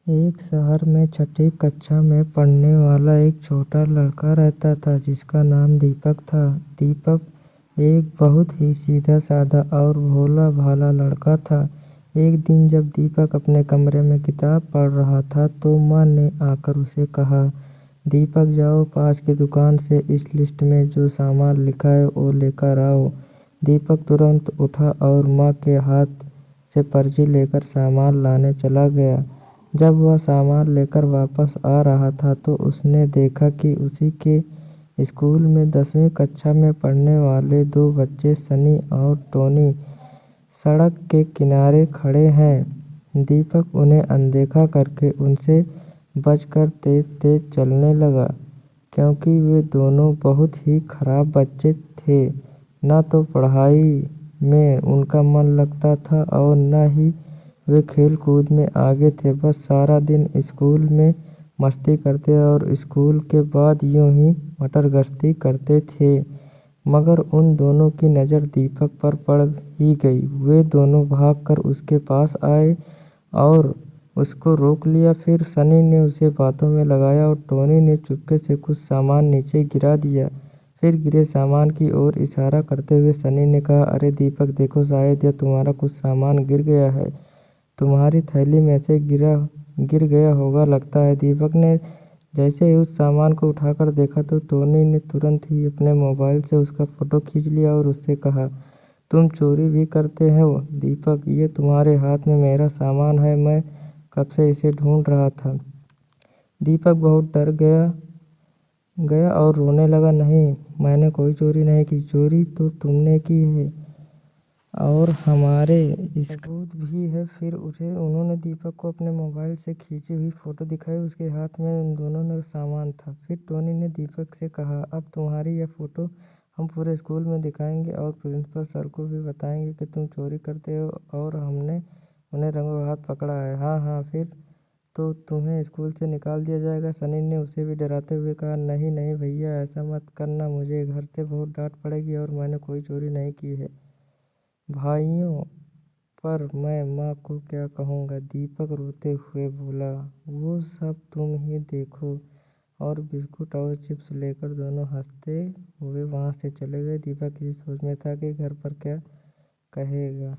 एक शहर में छठी कक्षा में पढ़ने वाला एक छोटा लड़का रहता था जिसका नाम दीपक था। दीपक एक बहुत ही सीधा साधा और भोला भाला लड़का था। एक दिन जब दीपक अपने कमरे में किताब पढ़ रहा था तो माँ ने आकर उसे कहा, दीपक जाओ पास की दुकान से इस लिस्ट में जो सामान लिखा है वो लेकर आओ। दीपक तुरंत उठा और माँ के हाथ से पर्ची लेकर सामान लाने चला गया। जब वह सामान लेकर वापस आ रहा था तो उसने देखा कि उसी के स्कूल में 10वीं कक्षा में पढ़ने वाले दो बच्चे सनी और टोनी सड़क के किनारे खड़े हैं। दीपक उन्हें अनदेखा करके उनसे बचकर तेज तेज चलने लगा, क्योंकि वे दोनों बहुत ही खराब बच्चे थे। न तो पढ़ाई में उनका मन लगता था और न ही वे खेल कूद में आगे थे। बस सारा दिन स्कूल में मस्ती करते और स्कूल के बाद यूं ही मटर गश्ती करते थे। मगर उन दोनों की नज़र दीपक पर पड़ ही गई। वे दोनों भागकर उसके पास आए और उसको रोक लिया। फिर सनी ने उसे बातों में लगाया और टोनी ने चुपके से कुछ सामान नीचे गिरा दिया। फिर गिरे सामान की ओर इशारा करते हुए सनी ने कहा, अरे दीपक देखो, शायद यह तुम्हारा कुछ सामान गिर गया है। तुम्हारी थैली में से गिर गया होगा लगता है। दीपक ने जैसे ही उस सामान को उठाकर देखा तो टोनी ने तुरंत ही अपने मोबाइल से उसका फ़ोटो खींच लिया और उससे कहा, तुम चोरी भी करते हो दीपक, ये तुम्हारे हाथ में मेरा सामान है, मैं कब से इसे ढूंढ रहा था। दीपक बहुत डर गया और रोने लगा, नहीं, मैंने कोई चोरी नहीं की। चोरी तो तुमने की है और हमारे सबूत भी है। फिर उन्होंने दीपक को अपने मोबाइल से खींची हुई फ़ोटो दिखाई। उसके हाथ में उन दोनों ने सामान था। फिर टोनी ने दीपक से कहा, अब तुम्हारी यह फ़ोटो हम पूरे स्कूल में दिखाएंगे और प्रिंसिपल सर को भी बताएंगे कि तुम चोरी करते हो और हमने उन्हें रंगों हाथ पकड़ा है। हाँ हाँ, फिर तो तुम्हें स्कूल से निकाल दिया जाएगा। सनी ने उसे भी डराते हुए कहा, नहीं नहीं भैया, ऐसा मत करना, मुझे घर से बहुत डांट पड़ेगी और मैंने कोई चोरी नहीं की है भाइयों, पर मैं माँ को क्या कहूँगा। दीपक रोते हुए बोला, वो सब तुम ही देखो। और बिस्कुट और चिप्स लेकर दोनों हंसते हुए वहाँ से चले गए। दीपक इसी सोच में था कि घर पर क्या कहेगा।